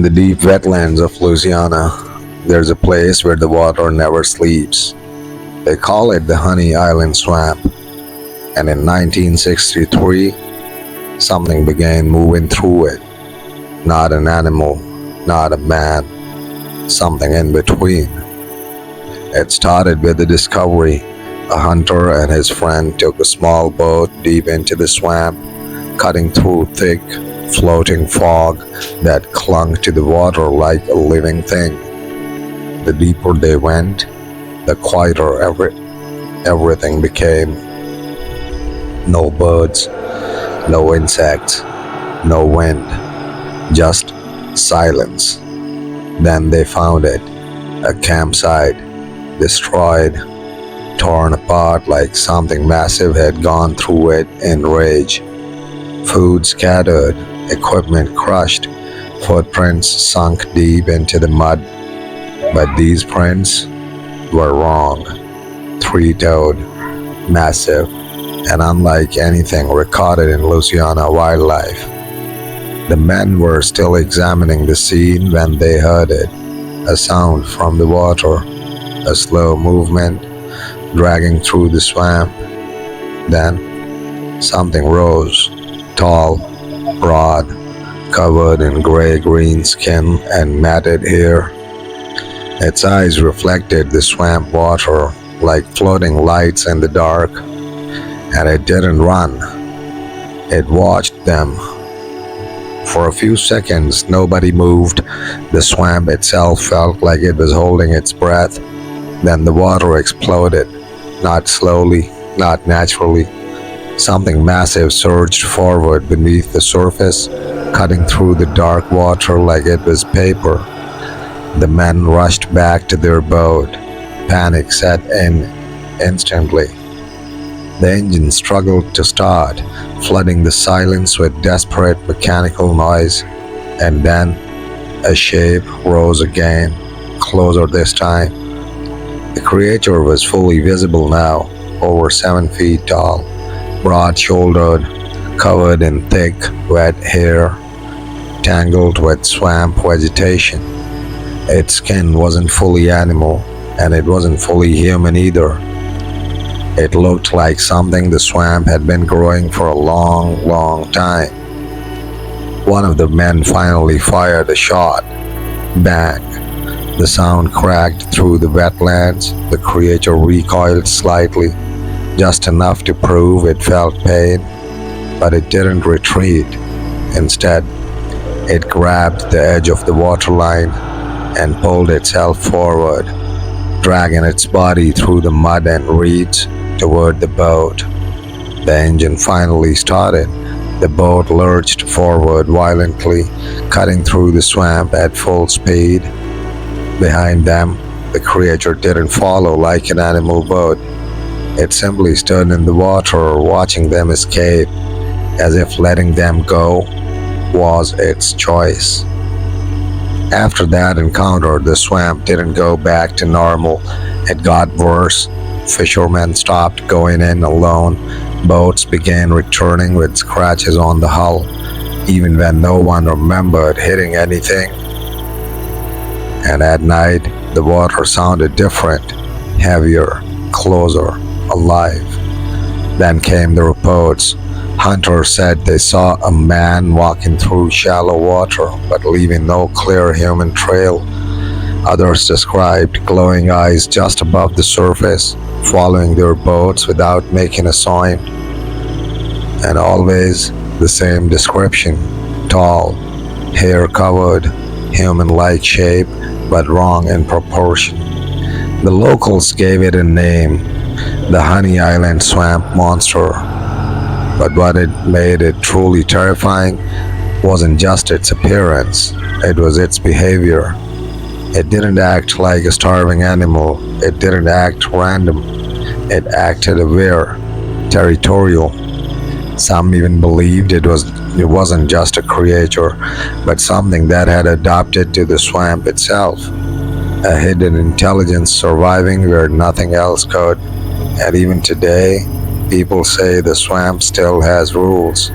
the deep wetlands of Louisiana, there's a place where the water never sleeps. They call it the Honey Island Swamp. And in 1963, something began moving through it. Not an animal, not a man, something in between. It started with the discovery. A hunter and his friend took a small boat deep into the swamp, cutting through thick, floating fog that clung to the water like a living thing. The deeper they went, the quieter everything became. No birds, no insects, no wind, just silence. Then they found it, a campsite, destroyed, torn apart like something massive had gone through it in rage. Food scattered, equipment crushed, footprints sunk deep into the mud. But these prints were wrong. Three-toed, massive, and unlike anything recorded in Louisiana wildlife. The men were still examining the scene when they heard it, a sound from the water, a slow movement, dragging through the swamp. Then something rose, tall, broad, covered in gray-green skin and matted hair. Its eyes reflected the swamp water like floating lights in the dark, and it didn't run. It watched them. For a few seconds, nobody moved. The swamp itself felt like it was holding its breath. Then the water exploded. Not slowly, not naturally. Something massive surged forward beneath the surface, cutting through the dark water like it was paper. The men rushed back to their boat. Panic set in instantly. The engine struggled to start, flooding the silence with desperate mechanical noise. And then a shape rose again, closer this time. The creature was fully visible now, over 7 feet tall, broad-shouldered, covered in thick, wet hair, tangled with swamp vegetation. Its skin wasn't fully animal, and it wasn't fully human either. It looked like something the swamp had been growing for a long, long time. One of the men finally fired a shot. Bang! The sound cracked through the wetlands. The creature recoiled slightly, just enough to prove it felt pain, but it didn't retreat. Instead, it grabbed the edge of the waterline and pulled itself forward, dragging its body through the mud and reeds toward the boat. The engine finally started. The boat lurched forward violently, cutting through the swamp at full speed. Behind them, the creature didn't follow like an animal would. It simply stood in the water, watching them escape, as if letting them go was its choice. After that encounter, the swamp didn't go back to normal. It got worse. Fishermen stopped going in alone. Boats began returning with scratches on the hull, even when no one remembered hitting anything. And at night, the water sounded different, heavier, closer, alive. Then came the reports. Hunters said they saw a man walking through shallow water, but leaving no clear human trail. Others described glowing eyes just above the surface, following their boats without making a sign. And always the same description: tall, hair covered, human-like shape, but wrong in proportion. The locals gave it a name, the Honey Island Swamp Monster. But what it made it truly terrifying wasn't just its appearance, it was its behavior. It didn't act like a starving animal. It didn't act random. It acted aware, territorial. Some even believed it wasn't just a creature, but something that had adapted to the swamp itself. A hidden intelligence surviving where nothing else could. And even today, people say the swamp still has rules.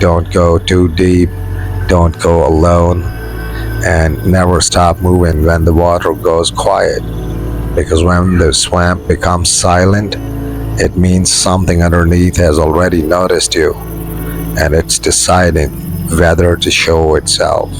Don't go too deep. Don't go alone. and never stop moving when the water goes quiet. Because when the swamp becomes silent, it means something underneath has already noticed you, and it's deciding whether to show itself.